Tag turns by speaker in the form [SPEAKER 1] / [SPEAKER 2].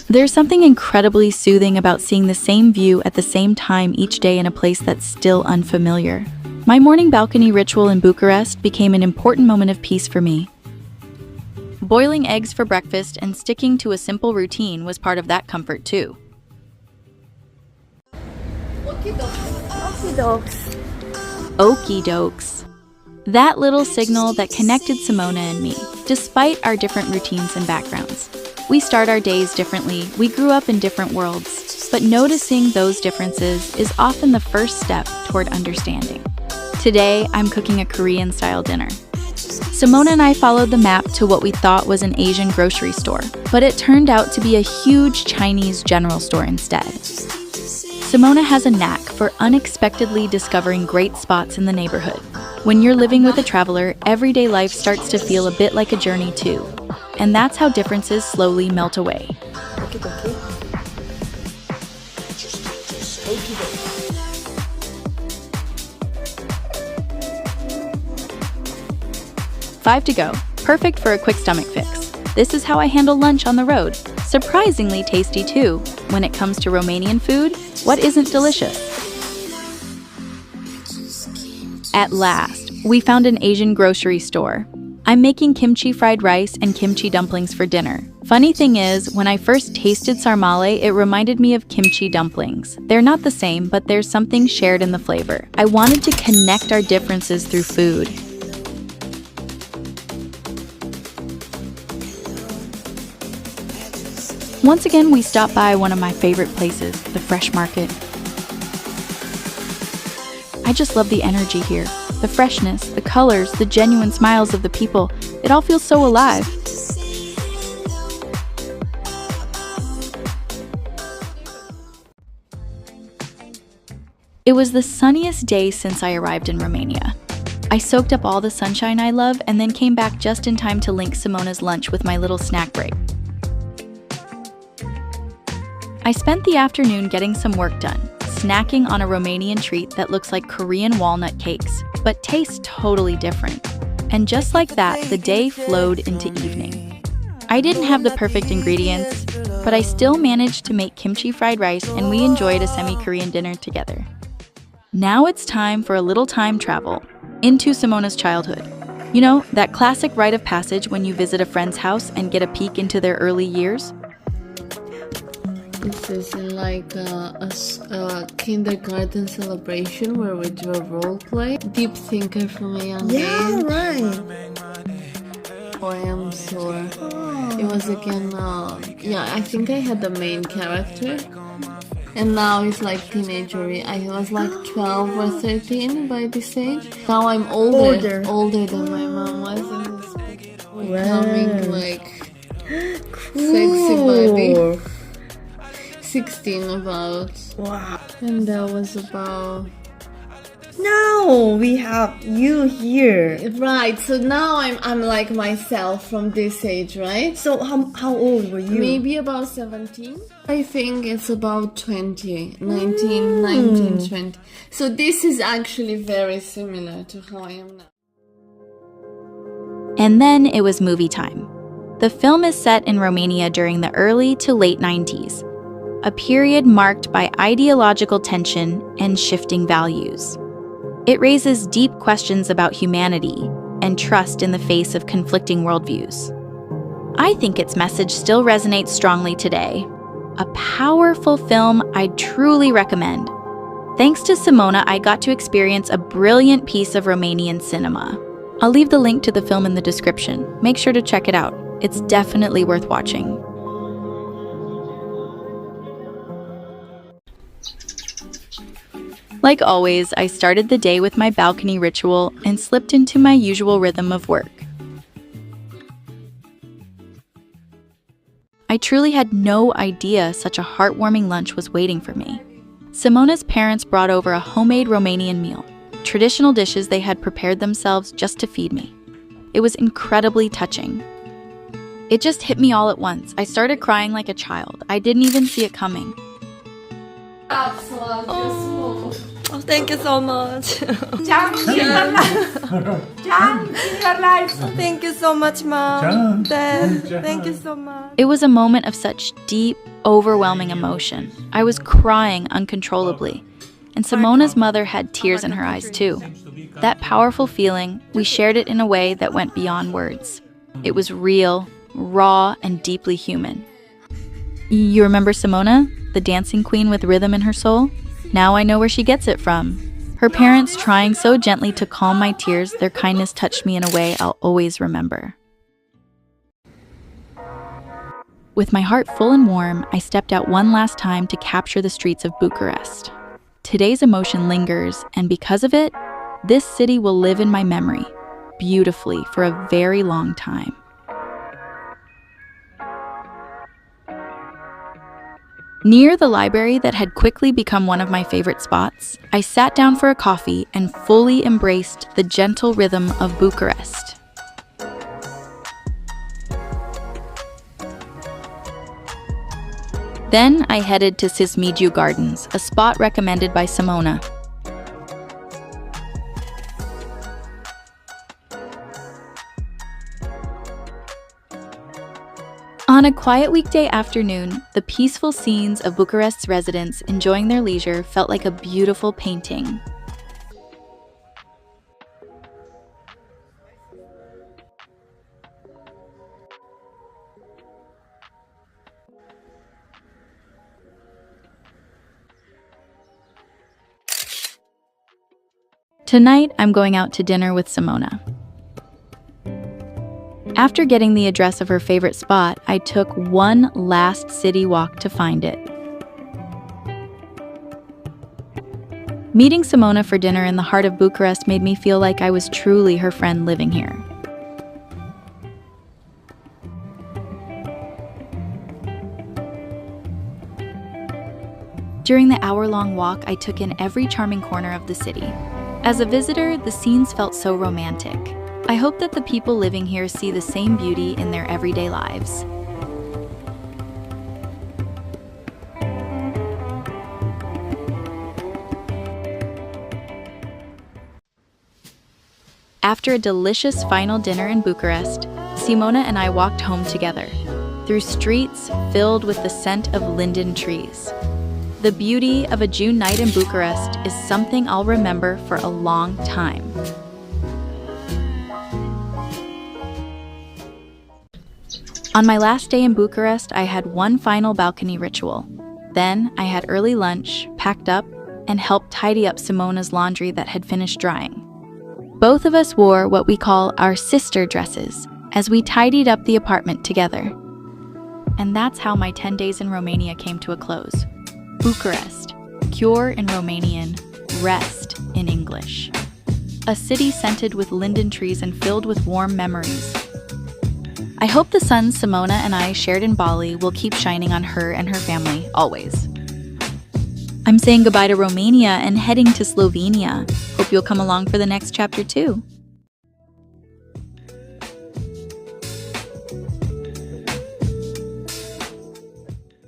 [SPEAKER 1] There's something incredibly soothing about seeing the same view at the same time each day in a place that's still unfamiliar. My morning balcony ritual in Bucharest became an important moment of peace for me. Boiling eggs for breakfast and sticking to a simple routine was part of that comfort too. Okie dokes. That little signal that connected Simona and me, despite our different routines and backgrounds. We start our days differently, we grew up in different worlds, but noticing those differences is often the first step toward understanding. Today, I'm cooking a Korean-style dinner. Simona and I followed the map to what we thought was an Asian grocery store, but it turned out to be a huge Chinese general store instead. Simona has a knack for unexpectedly discovering great spots in the neighborhood. When you're living with a traveler, everyday life starts to feel a bit like a journey too. And that's how differences slowly melt away. 5 to go. Perfect for a quick stomach fix. This is how I handle lunch on the road. Surprisingly tasty too. When it comes to Romanian food, what isn't delicious? At last, we found an Asian grocery store. I'm making kimchi fried rice and kimchi dumplings for dinner. Funny thing is, when I first tasted sarmale, it reminded me of kimchi dumplings. They're not the same, but there's something shared in the flavor. I wanted to connect our differences through food. Once again, we stopped by one of my favorite places, the fresh market. I just love the energy here. The freshness, the colors, the genuine smiles of the people. It all feels so alive. It was the sunniest day since I arrived in Romania. I soaked up all the sunshine I love and then came back just in time to link Simona's lunch with my little snack break. I spent the afternoon getting some work done, snacking on a Romanian treat that looks like Korean walnut cakes, but tastes totally different. And just like that, the day flowed into evening. I didn't have the perfect ingredients, but I still managed to make kimchi fried rice and we enjoyed a semi-Korean dinner together. Now it's time for a little time travel into Simona's childhood. You know, that classic rite of passage when you visit a friend's house and get a peek into their early years?
[SPEAKER 2] This is like a kindergarten celebration where we do a role play. Deep thinker from a young age.
[SPEAKER 3] Yeah, right.
[SPEAKER 2] I am sore. It was again, I think I had the main character. And now it's like teenagery. I was like 12 or 13 by this age. Now I'm older than my mom was. And becoming like sexy body. 16 about.
[SPEAKER 3] Wow.
[SPEAKER 2] And that was about...
[SPEAKER 3] Now we have you here.
[SPEAKER 2] Right, so now I'm like myself from this age, right?
[SPEAKER 3] So how old were you?
[SPEAKER 2] Maybe about 17. I think it's about 20, 19, 20. So this is actually very similar to how I am now.
[SPEAKER 1] And then it was movie time. The film is set in Romania during the early to late 90s, a period marked by ideological tension and shifting values. It raises deep questions about humanity and trust in the face of conflicting worldviews. I think its message still resonates strongly today. A powerful film I'd truly recommend. Thanks to Simona, I got to experience a brilliant piece of Romanian cinema. I'll leave the link to the film in the description. Make sure to check it out. It's definitely worth watching. Like always, I started the day with my balcony ritual and slipped into my usual rhythm of work. I truly had no idea such a heartwarming lunch was waiting for me. Simona's parents brought over a homemade Romanian meal, traditional dishes they had prepared themselves just to feed me. It was incredibly touching. It just hit me all at once. I started crying like a child. I didn't even see it coming.
[SPEAKER 3] Oh, thank you so much. Thank you so much, Mom. Dad, thank you so much.
[SPEAKER 1] It was a moment of such deep, overwhelming emotion. I was crying uncontrollably, and Simona's mother had tears in her eyes too. That powerful feeling, we shared it in a way that went beyond words. It was real, raw, and deeply human. You remember Simona, the dancing queen with rhythm in her soul? Now I know where she gets it from. Her parents trying so gently to calm my tears, their kindness touched me in a way I'll always remember. With my heart full and warm, I stepped out one last time to capture the streets of Bucharest. Today's emotion lingers, and because of it, this city will live in my memory, beautifully for a very long time. Near the library that had quickly become one of my favorite spots, I sat down for a coffee and fully embraced the gentle rhythm of Bucharest. Then I headed to Sismigiu Gardens, a spot recommended by Simona. On a quiet weekday afternoon, the peaceful scenes of Bucharest's residents enjoying their leisure felt like a beautiful painting. Tonight, I'm going out to dinner with Simona. After getting the address of her favorite spot, I took one last city walk to find it. Meeting Simona for dinner in the heart of Bucharest made me feel like I was truly her friend living here. During the hour-long walk, I took in every charming corner of the city. As a visitor, the scenes felt so romantic. I hope that the people living here see the same beauty in their everyday lives. After a delicious final dinner in Bucharest, Simona and I walked home together, through streets filled with the scent of linden trees. The beauty of a June night in Bucharest is something I'll remember for a long time. On my last day in Bucharest, I had one final balcony ritual. Then I had early lunch, packed up, and helped tidy up Simona's laundry that had finished drying. Both of us wore what we call our sister dresses as we tidied up the apartment together. And that's how my 10 days in Romania came to a close. Bucharest, cure in Romanian, rest in English. A city scented with linden trees and filled with warm memories. I hope the sun Simona and I shared in Bali will keep shining on her and her family, always. I'm saying goodbye to Romania and heading to Slovenia. Hope you'll come along for the next chapter too.